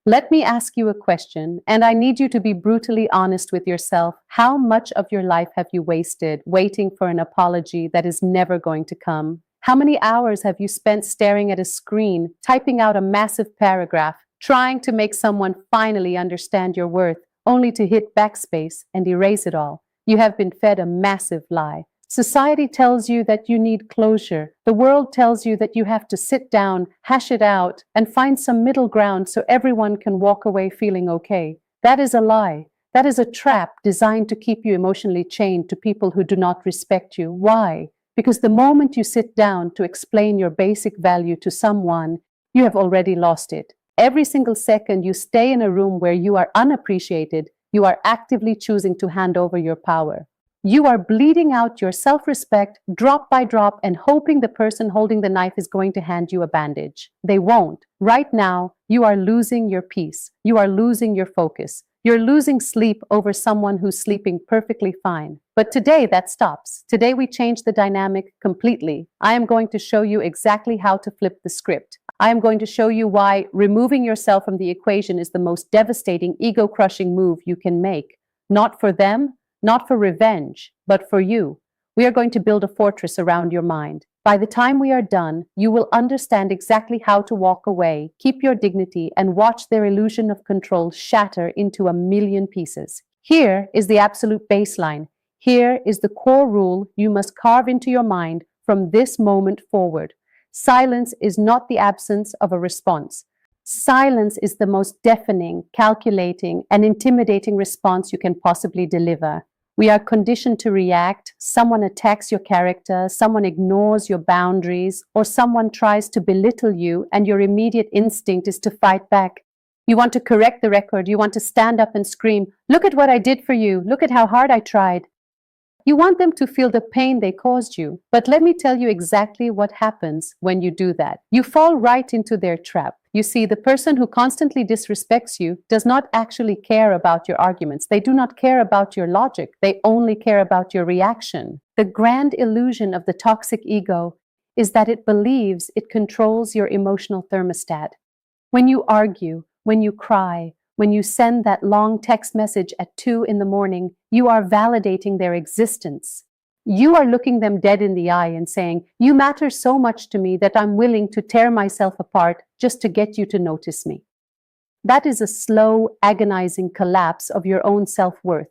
Let me ask you a question, and I need you to be brutally honest with yourself. How much of your life have you wasted waiting for an apology that is never going to come? How many hours have you spent staring at a screen, typing out a massive paragraph, trying to make someone finally understand your worth, only to hit backspace and erase it all? You have been fed a massive lie. Society tells you that you need closure. The world tells you that you have to sit down, hash it out, and find some middle ground so everyone can walk away feeling okay. That is a lie. That is a trap designed to keep you emotionally chained to people who do not respect you. Why? Because the moment you sit down to explain your basic value to someone, you have already lost it. Every single second you stay in a room where you are unappreciated, you are actively choosing to hand over your power. You are bleeding out your self-respect drop by drop and hoping the person holding the knife is going to hand you a bandage. They won't. Right now, you are losing your peace. You are losing your focus. You're losing sleep over someone who's sleeping perfectly fine. But today that stops. Today we change the dynamic completely. I am going to show you exactly how to flip the script. I am going to show you why removing yourself from the equation is the most devastating, ego-crushing move you can make. Not for them, not for revenge, but for you. We are going to build a fortress around your mind. By the time we are done, you will understand exactly how to walk away, keep your dignity, and watch their illusion of control shatter into a million pieces. Here is the absolute baseline. Here is the core rule you must carve into your mind from this moment forward. Silence is not the absence of a response. Silence is the most deafening, calculating, and intimidating response you can possibly deliver. We are conditioned to react. Someone attacks your character, someone ignores your boundaries, or someone tries to belittle you, and your immediate instinct is to fight back. You want to correct the record. You want to stand up and scream, "Look at what I did for you. Look at how hard I tried." You want them to feel the pain they caused you. But let me tell you exactly what happens when you do that. You fall right into their trap. You see, the person who constantly disrespects you does not actually care about your arguments. They do not care about your logic. They only care about your reaction. The grand illusion of the toxic ego is that it believes it controls your emotional thermostat. When you argue, when you cry, when you send that long text message at 2 in the morning, you are validating their existence. You are looking them dead in the eye and saying, "You matter so much to me that I'm willing to tear myself apart just to get you to notice me." That is a slow, agonizing collapse of your own self-worth.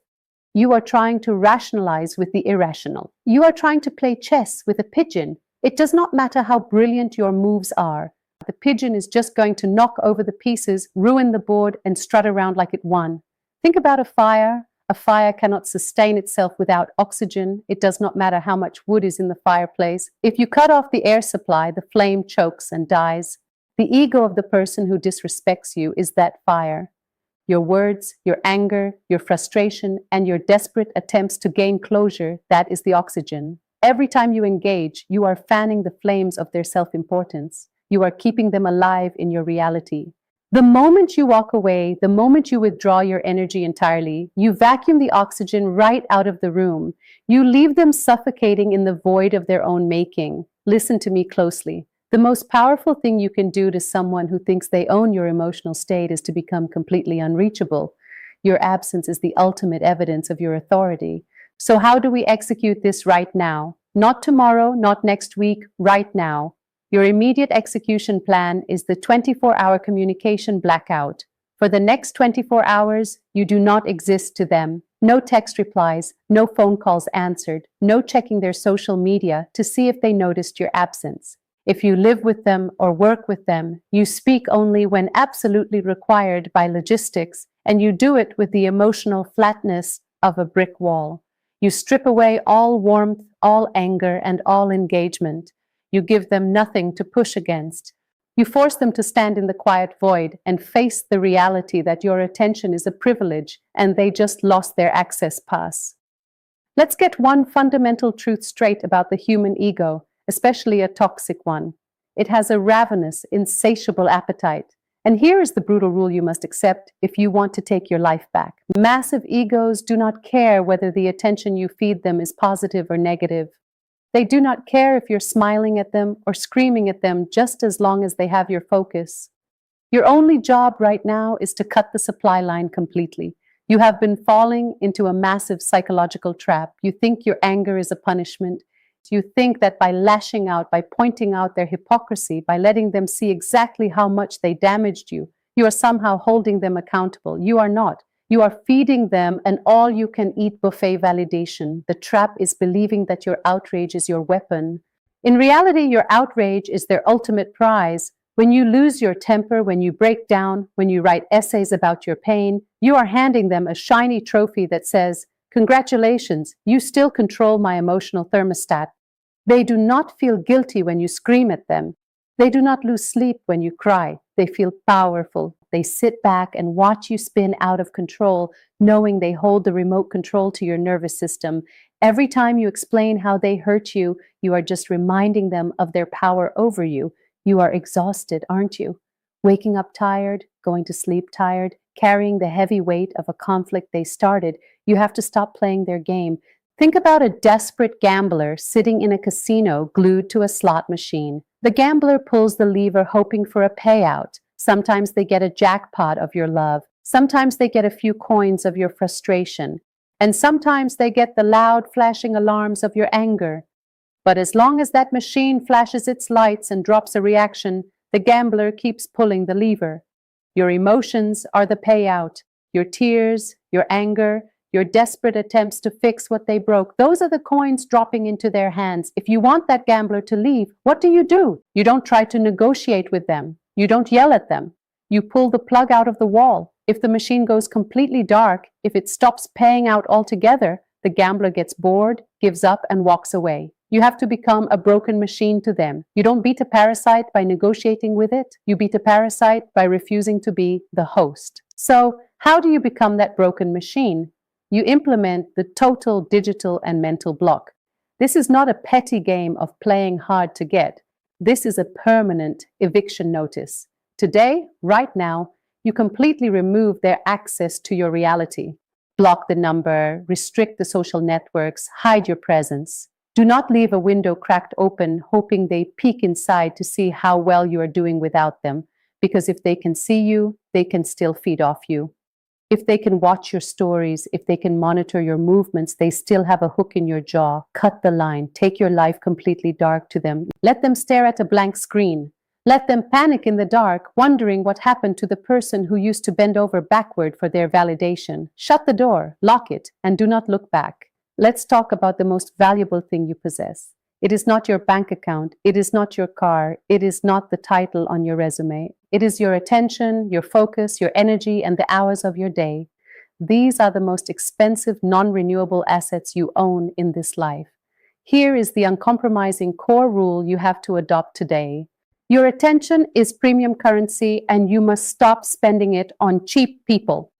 You are trying to rationalize with the irrational. You are trying to play chess with a pigeon. It does not matter how brilliant your moves are. The pigeon is just going to knock over the pieces, ruin the board, and strut around like it won. Think about a fire. A fire cannot sustain itself without oxygen. It does not matter how much wood is in the fireplace. If you cut off the air supply, the flame chokes and dies. The ego of the person who disrespects you is that fire. Your words, your anger, your frustration, and your desperate attempts to gain closure, that is the oxygen. Every time you engage, you are fanning the flames of their self-importance. You are keeping them alive in your reality. The moment you walk away, the moment you withdraw your energy entirely, you vacuum the oxygen right out of the room. You leave them suffocating in the void of their own making. Listen to me closely. The most powerful thing you can do to someone who thinks they own your emotional state is to become completely unreachable. Your absence is the ultimate evidence of your authority. So how do we execute this right now? Not tomorrow, not next week, right now. Your immediate execution plan is the 24-hour communication blackout. For the next 24 hours, you do not exist to them. No text replies, no phone calls answered, no checking their social media to see if they noticed your absence. If you live with them or work with them, you speak only when absolutely required by logistics, and you do it with the emotional flatness of a brick wall. You strip away all warmth, all anger, and all engagement. You give them nothing to push against. You force them to stand in the quiet void and face the reality that your attention is a privilege and they just lost their access pass. Let's get one fundamental truth straight about the human ego, especially a toxic one. It has a ravenous, insatiable appetite. And here is the brutal rule you must accept if you want to take your life back. Massive egos do not care whether the attention you feed them is positive or negative. They do not care if you're smiling at them or screaming at them just as long as they have your focus. Your only job right now is to cut the supply line completely. You have been falling into a massive psychological trap. You think your anger is a punishment. You think that by lashing out, by pointing out their hypocrisy, by letting them see exactly how much they damaged you, you are somehow holding them accountable. You are not. You are feeding them an all-you-can-eat buffet validation. The trap is believing that your outrage is your weapon. In reality, your outrage is their ultimate prize. When you lose your temper, when you break down, when you write essays about your pain, you are handing them a shiny trophy that says, "Congratulations, you still control my emotional thermostat." They do not feel guilty when you scream at them. They do not lose sleep when you cry. They feel powerful. They sit back and watch you spin out of control, knowing they hold the remote control to your nervous system. Every time you explain how they hurt you, you are just reminding them of their power over you. You are exhausted, aren't you? Waking up tired, going to sleep tired, carrying the heavy weight of a conflict they started. You have to stop playing their game. Think about a desperate gambler sitting in a casino glued to a slot machine. The gambler pulls the lever hoping for a payout. Sometimes they get a jackpot of your love. Sometimes they get a few coins of your frustration. And sometimes they get the loud flashing alarms of your anger. But as long as that machine flashes its lights and drops a reaction, the gambler keeps pulling the lever. Your emotions are the payout. Your tears, your anger, your desperate attempts to fix what they broke, those are the coins dropping into their hands. If you want that gambler to leave, what do? You don't try to negotiate with them. You don't yell at them. You pull the plug out of the wall. If the machine goes completely dark, if it stops paying out altogether, the gambler gets bored, gives up, and walks away. You have to become a broken machine to them. You don't beat a parasite by negotiating with it. You beat a parasite by refusing to be the host. So, how do you become that broken machine? You implement the total digital and mental block. This is not a petty game of playing hard to get. This is a permanent eviction notice. Today, right now, you completely remove their access to your reality. Block the number, restrict the social networks, hide your presence. Do not leave a window cracked open, hoping they peek inside to see how well you are doing without them, because if they can see you, they can still feed off you. If they can watch your stories, if they can monitor your movements, they still have a hook in your jaw. Cut the line. Take your life completely dark to them. Let them stare at a blank screen. Let them panic in the dark, wondering what happened to the person who used to bend over backward for their validation. Shut the door, lock it, and do not look back. Let's talk about the most valuable thing you possess. It is not your bank account. It is not your car. It is not the title on your resume. It is your attention, your focus, your energy, and the hours of your day. These are the most expensive, non-renewable assets you own in this life. Here is the uncompromising core rule you have to adopt today. Your attention is premium currency, and you must stop spending it on cheap people.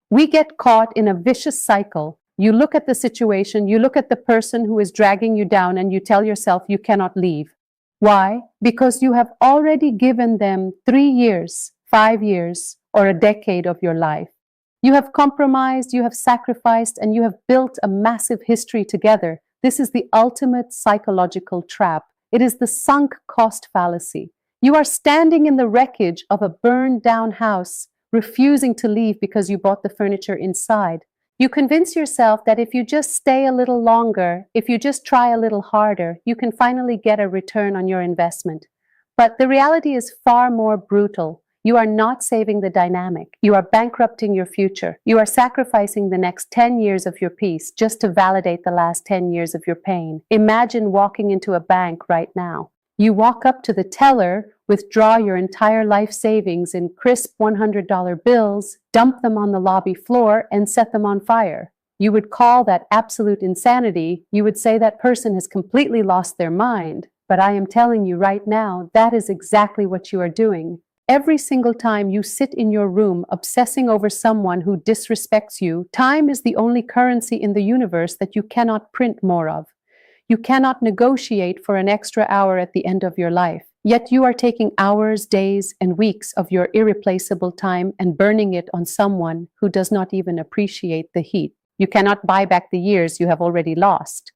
We get caught in a vicious cycle. You look at the situation, you look at the person who is dragging you down, and you tell yourself you cannot leave. Why? Because you have already given them 3 years, 5 years, or a decade of your life. You have compromised, you have sacrificed, and you have built a massive history together. This is the ultimate psychological trap. It is the sunk cost fallacy. You are standing in the wreckage of a burned down house, refusing to leave because you bought the furniture inside. You convince yourself that if you just stay a little longer, if you just try a little harder, you can finally get a return on your investment. But the reality is far more brutal. You are not saving the dynamic. You are bankrupting your future. You are sacrificing the next 10 years of your peace just to validate the last 10 years of your pain. Imagine walking into a bank right now. You walk up to the teller, withdraw your entire life savings in crisp $100 bills, dump them on the lobby floor, and set them on fire. You would call that absolute insanity. You would say that person has completely lost their mind. But I am telling you right now, that is exactly what you are doing. Every single time you sit in your room obsessing over someone who disrespects you, time is the only currency in the universe that you cannot print more of. You cannot negotiate for an extra hour at the end of your life. Yet you are taking hours, days, and weeks of your irreplaceable time and burning it on someone who does not even appreciate the heat. You cannot buy back the years you have already lost.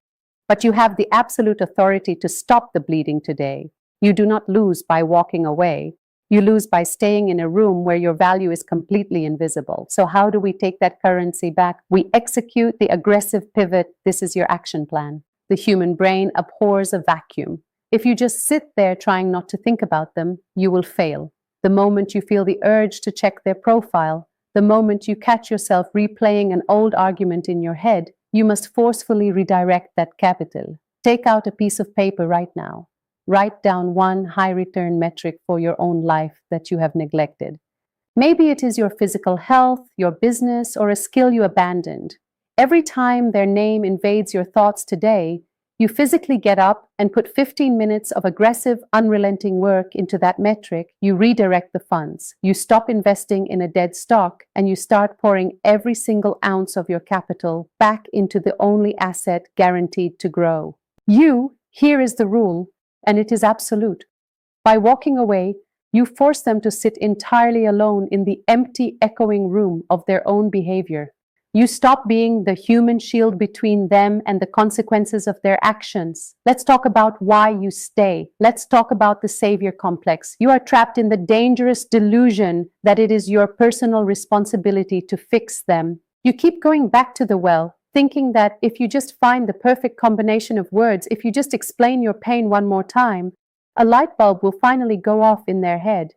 But you have the absolute authority to stop the bleeding today. You do not lose by walking away. You lose by staying in a room where your value is completely invisible. So how do we take that currency back? We execute the aggressive pivot. This is your action plan. The human brain abhors a vacuum. If you just sit there trying not to think about them, you will fail. The moment you feel the urge to check their profile, the moment you catch yourself replaying an old argument in your head, you must forcefully redirect that capital. Take out a piece of paper right now. Write down one high return metric for your own life that you have neglected. Maybe it is your physical health, your business, or a skill you abandoned. Every time their name invades your thoughts today, you physically get up and put 15 minutes of aggressive, unrelenting work into that metric. You redirect the funds. You stop investing in a dead stock and you start pouring every single ounce of your capital back into the only asset guaranteed to grow. Here is the rule, and it is absolute. By walking away, you force them to sit entirely alone in the empty, echoing room of their own behavior. You stop being the human shield between them and the consequences of their actions. Let's talk about why you stay. Let's talk about the savior complex. You are trapped in the dangerous delusion that it is your personal responsibility to fix them. You keep going back to the well, thinking that if you just find the perfect combination of words, if you just explain your pain one more time, a light bulb will finally go off in their head.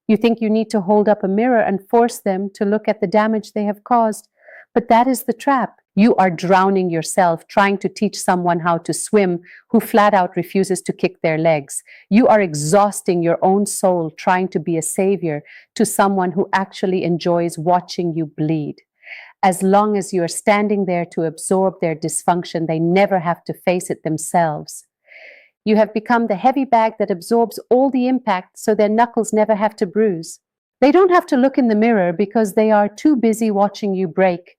You think you need to hold up a mirror and force them to look at the damage they have caused. But that is the trap. You are drowning yourself trying to teach someone how to swim who flat out refuses to kick their legs. You are exhausting your own soul trying to be a savior to someone who actually enjoys watching you bleed. As long as you are standing there to absorb their dysfunction, they never have to face it themselves. You have become the heavy bag that absorbs all the impact so their knuckles never have to bruise. They don't have to look in the mirror because they are too busy watching you break.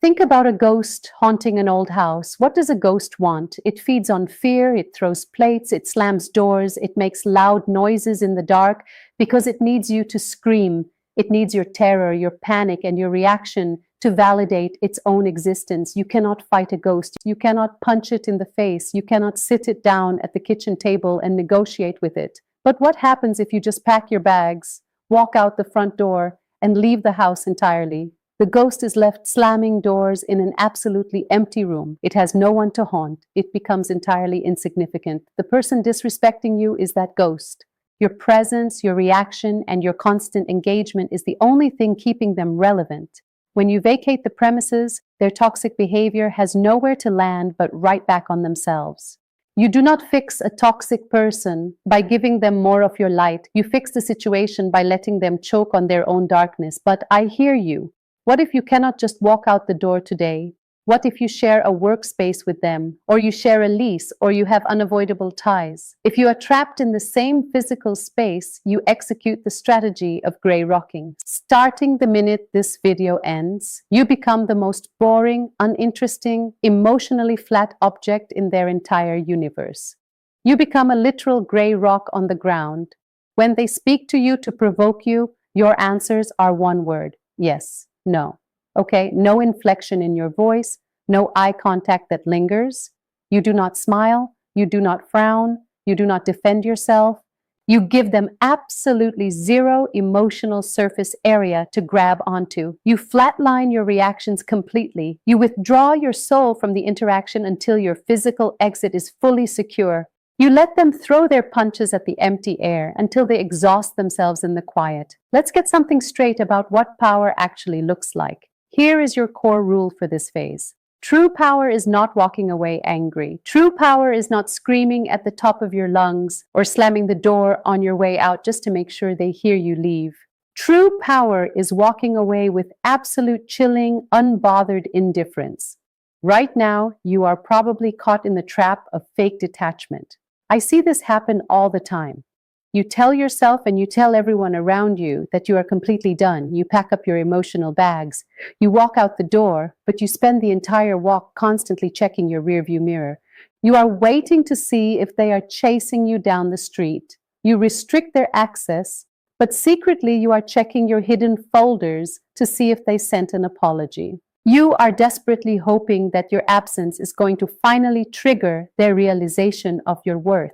Think about a ghost haunting an old house. What does a ghost want? It feeds on fear, it throws plates, it slams doors, it makes loud noises in the dark because it needs you to scream. It needs your terror, your panic, and your reaction to validate its own existence. You cannot fight a ghost. You cannot punch it in the face. You cannot sit it down at the kitchen table and negotiate with it. But what happens if you just pack your bags, walk out the front door, and leave the house entirely? The ghost is left slamming doors in an absolutely empty room. It has no one to haunt. It becomes entirely insignificant. The person disrespecting you is that ghost. Your presence, your reaction, and your constant engagement is the only thing keeping them relevant. When you vacate the premises, their toxic behavior has nowhere to land but right back on themselves. You do not fix a toxic person by giving them more of your light. You fix the situation by letting them choke on their own darkness. But I hear you. What if you cannot just walk out the door today? What if you share a workspace with them, or you share a lease, or you have unavoidable ties? If you are trapped in the same physical space, you execute the strategy of gray rocking. Starting the minute this video ends, you become the most boring, uninteresting, emotionally flat object in their entire universe. You become a literal gray rock on the ground. When they speak to you to provoke you, your answers are one word: yes, no. Okay, no inflection in your voice, no eye contact that lingers. You do not smile, you do not frown, you do not defend yourself. You give them absolutely zero emotional surface area to grab onto. You flatline your reactions completely. You withdraw your soul from the interaction until your physical exit is fully secure. You let them throw their punches at the empty air until they exhaust themselves in the quiet. Let's get something straight about what power actually looks like. Here is your core rule for this phase. True power is not walking away angry. True power is not screaming at the top of your lungs or slamming the door on your way out just to make sure they hear you leave. True power is walking away with absolute chilling, unbothered indifference. Right now, you are probably caught in the trap of fake detachment. I see this happen all the time. You tell yourself and you tell everyone around you that you are completely done. You pack up your emotional bags. You walk out the door, but you spend the entire walk constantly checking your rearview mirror. You are waiting to see if they are chasing you down the street. You restrict their access, but secretly you are checking your hidden folders to see if they sent an apology. You are desperately hoping that your absence is going to finally trigger their realization of your worth.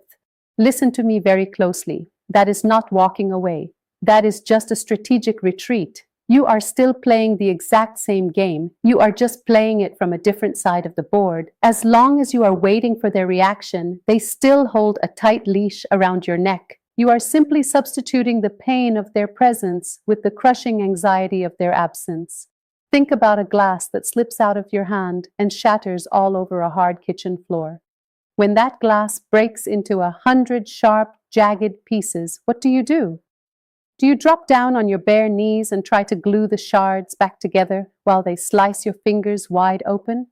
Listen to me very closely. That is not walking away. That is just a strategic retreat. You are still playing the exact same game. You are just playing it from a different side of the board. As long as you are waiting for their reaction, they still hold a tight leash around your neck. You are simply substituting the pain of their presence with the crushing anxiety of their absence. Think about a glass that slips out of your hand and shatters all over a hard kitchen floor. When that glass breaks into 100 sharp, jagged pieces, what do? Do you drop down on your bare knees and try to glue the shards back together while they slice your fingers wide open?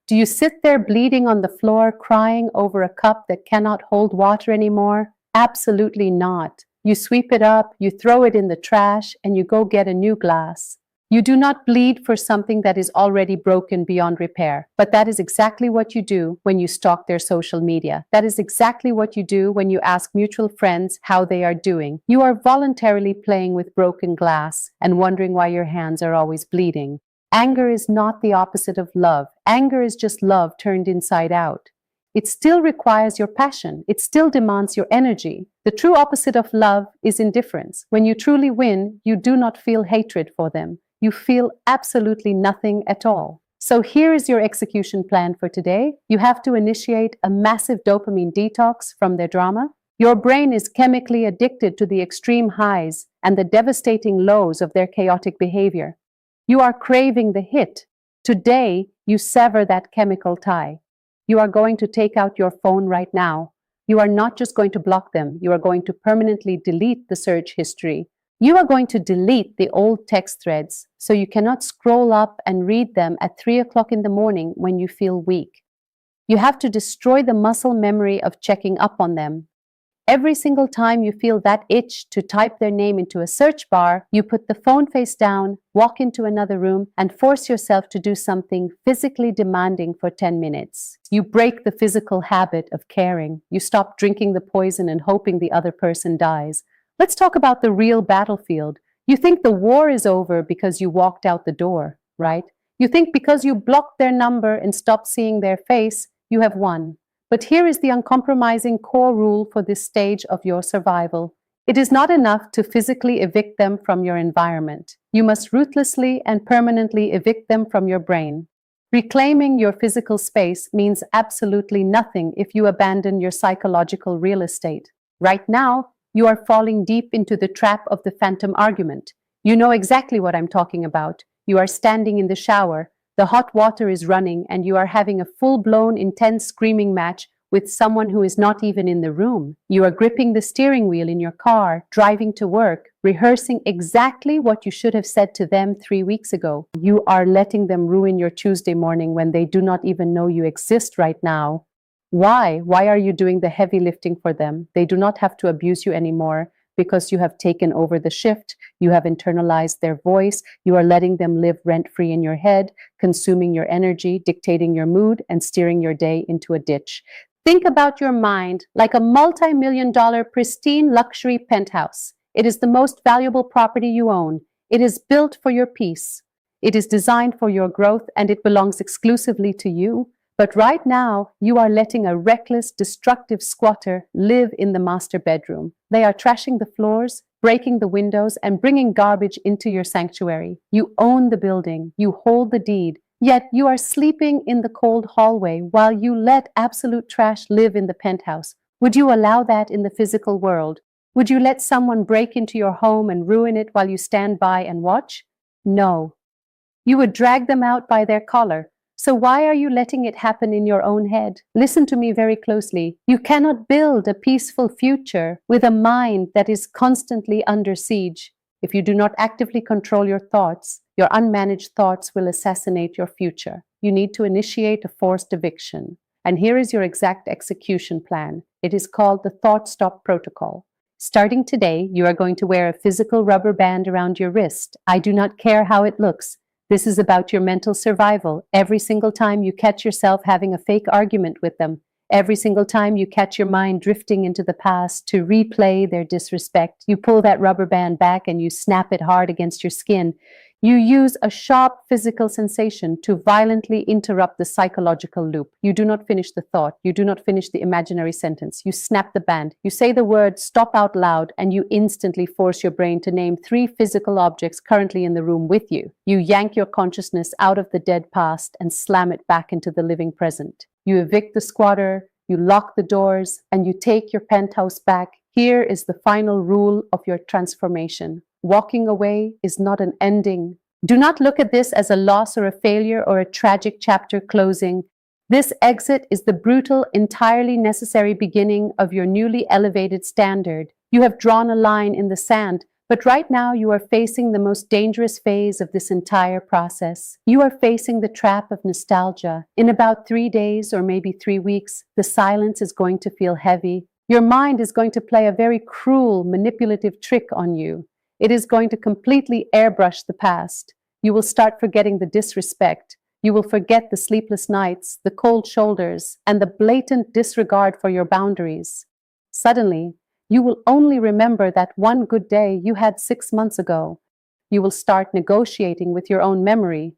Do you sit there bleeding on the floor, crying over a cup that cannot hold water anymore? Absolutely not. You sweep it up, you throw it in the trash, and you go get a new glass. You do not bleed for something that is already broken beyond repair. But that is exactly what you do when you stalk their social media. That is exactly what you do when you ask mutual friends how they are doing. You are voluntarily playing with broken glass and wondering why your hands are always bleeding. Anger is not the opposite of love. Anger is just love turned inside out. It still requires your passion. It still demands your energy. The true opposite of love is indifference. When you truly win, you do not feel hatred for them. You feel absolutely nothing at all. So here is your execution plan for today. You have to initiate a massive dopamine detox from their drama. Your brain is chemically addicted to the extreme highs and the devastating lows of their chaotic behavior. You are craving the hit. Today, you sever that chemical tie. You are going to take out your phone right now. You are not just going to block them. You are going to permanently delete the search history. You are going to delete the old text threads so you cannot scroll up and read them at 3 o'clock in the morning when you feel weak. You have to destroy the muscle memory of checking up on them. Every single time you feel that itch to type their name into a search bar, you put the phone face down, walk into another room, and force yourself to do something physically demanding for 10 minutes. You break the physical habit of caring. You stop drinking the poison and hoping the other person dies. Let's talk about the real battlefield. You think the war is over because you walked out the door, right? You think because you blocked their number and stopped seeing their face, you have won. But here is the uncompromising core rule for this stage of your survival. It is not enough to physically evict them from your environment. You must ruthlessly and permanently evict them from your brain. Reclaiming your physical space means absolutely nothing if you abandon your psychological real estate. Right now, you are falling deep into the trap of the phantom argument. You know exactly what I'm talking about. You are standing in the shower, the hot water is running, and you are having a full-blown, intense screaming match with someone who is not even in the room. You are gripping the steering wheel in your car, driving to work, rehearsing exactly what you should have said to them 3 weeks ago. You are letting them ruin your Tuesday morning when they do not even know you exist right now. Why? Why are you doing the heavy lifting for them? They do not have to abuse you anymore because you have taken over the shift, you have internalized their voice, you are letting them live rent-free in your head, consuming your energy, dictating your mood, and steering your day into a ditch. Think about your mind like a multi-million-dollar pristine luxury penthouse. It is the most valuable property you own. It is built for your peace. It is designed for your growth, and it belongs exclusively to you. But right now, you are letting a reckless, destructive squatter live in the master bedroom. They are trashing the floors, breaking the windows, and bringing garbage into your sanctuary. You own the building, you hold the deed, yet you are sleeping in the cold hallway while you let absolute trash live in the penthouse. Would you allow that in the physical world? Would you let someone break into your home and ruin it while you stand by and watch? No. You would drag them out by their collar. So why are you letting it happen in your own head? Listen to me very closely. You cannot build a peaceful future with a mind that is constantly under siege. If you do not actively control your thoughts, your unmanaged thoughts will assassinate your future. You need to initiate a forced eviction. And here is your exact execution plan. It is called the Thought Stop Protocol. Starting today, you are going to wear a physical rubber band around your wrist. I do not care how it looks. This is about your mental survival. Every single time you catch yourself having a fake argument with them, Every single time you catch your mind drifting into the past to replay their disrespect, you pull that rubber band back and you snap it hard against your skin. You use a sharp physical sensation to violently interrupt the psychological loop. You do not finish the thought. You do not finish the imaginary sentence. You snap the band. You say the word stop out loud, and you instantly force your brain to name 3 physical objects currently in the room with you. You yank your consciousness out of the dead past and slam it back into the living present. You evict the squatter, you lock the doors, and you take your penthouse back. Here is the final rule of your transformation. Walking away is not an ending. Do not look at this as a loss or a failure or a tragic chapter closing. This exit is the brutal, entirely necessary beginning of your newly elevated standard. You have drawn a line in the sand, but right now you are facing the most dangerous phase of this entire process. You are facing the trap of nostalgia. In about 3 days or maybe 3 weeks, the silence is going to feel heavy. Your mind is going to play a very cruel, manipulative trick on you. It is going to completely airbrush the past. You will start forgetting the disrespect. You will forget the sleepless nights, the cold shoulders, and the blatant disregard for your boundaries. Suddenly, you will only remember that one good day you had 6 months ago. You will start negotiating with your own memory.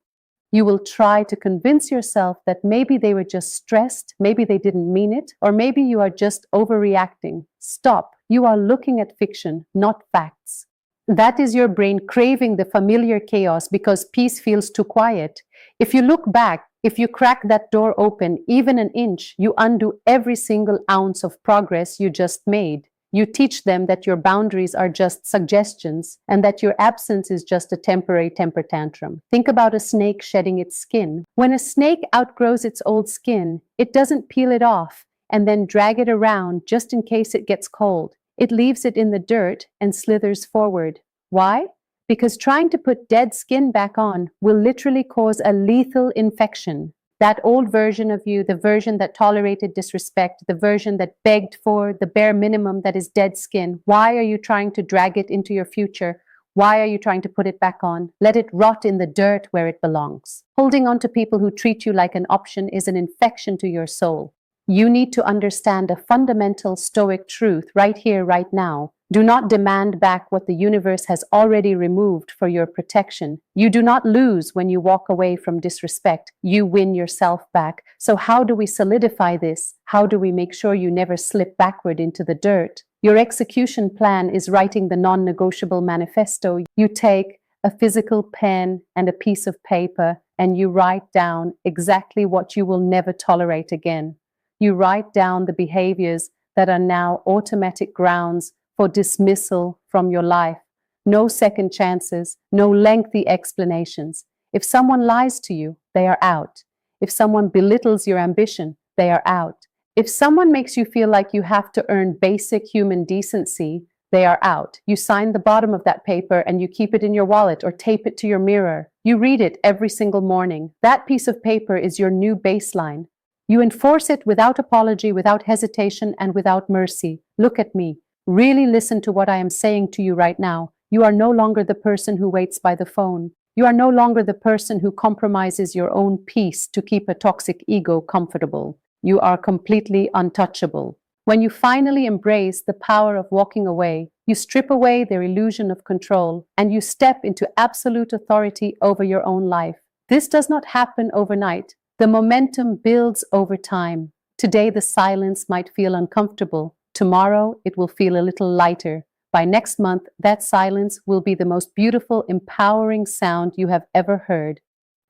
You will try to convince yourself that maybe they were just stressed, maybe they didn't mean it, or maybe you are just overreacting. Stop. You are looking at fiction, not facts. That is your brain craving the familiar chaos because peace feels too quiet. If you look back, if you crack that door open even an inch, you undo every single ounce of progress you just made. You teach them that your boundaries are just suggestions and that your absence is just a temporary temper tantrum. Think about a snake shedding its skin. When a snake outgrows its old skin, it doesn't peel it off and then drag it around just in case it gets cold. It leaves it in the dirt and slithers forward. Why? Because trying to put dead skin back on will literally cause a lethal infection. That old version of you, the version that tolerated disrespect, the version that begged for the bare minimum that is dead skin, why are you trying to drag it into your future? Why are you trying to put it back on? Let it rot in the dirt where it belongs. Holding on to people who treat you like an option is an infection to your soul. You need to understand a fundamental Stoic truth right here, right now. Do not demand back what the universe has already removed for your protection. You do not lose when you walk away from disrespect. You win yourself back. So how do we solidify this? How do we make sure you never slip backward into the dirt? Your execution plan is writing the non-negotiable manifesto. You take a physical pen and a piece of paper and you write down exactly what you will never tolerate again. You write down the behaviors that are now automatic grounds for dismissal from your life. No second chances, no lengthy explanations. If someone lies to you, they are out. If someone belittles your ambition, they are out. If someone makes you feel like you have to earn basic human decency, they are out. You sign the bottom of that paper and you keep it in your wallet or tape it to your mirror. You read it every single morning. That piece of paper is your new baseline. You enforce it without apology, without hesitation, and without mercy. Look at me. Really listen to what I am saying to you right now. You are no longer the person who waits by the phone. You are no longer the person who compromises your own peace to keep a toxic ego comfortable. You are completely untouchable. When you finally embrace the power of walking away, you strip away their illusion of control and you step into absolute authority over your own life. This does not happen overnight. The momentum builds over time. Today, the silence might feel uncomfortable. Tomorrow, it will feel a little lighter. By next month, that silence will be the most beautiful, empowering sound you have ever heard.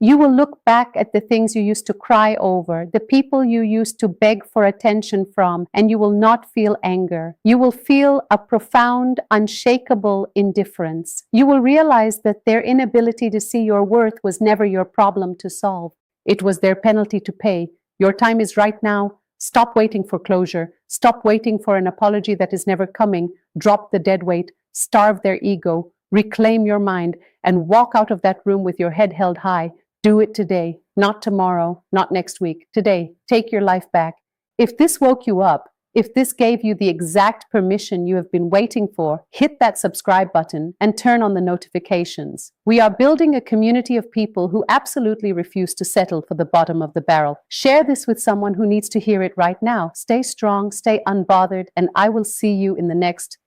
You will look back at the things you used to cry over, the people you used to beg for attention from, and you will not feel anger. You will feel a profound, unshakable indifference. You will realize that their inability to see your worth was never your problem to solve. It was their penalty to pay. Your time is right now. Stop waiting for closure. Stop waiting for an apology that is never coming. Drop the dead weight. Starve their ego. Reclaim your mind and walk out of that room with your head held high. Do it today, not tomorrow, not next week. Today, take your life back. If this woke you up, If this gave you the exact permission you have been waiting for, hit that subscribe button and turn on the notifications. We are building a community of people who absolutely refuse to settle for the bottom of the barrel. Share this with someone who needs to hear it right now. Stay strong, stay unbothered, and I will see you in the next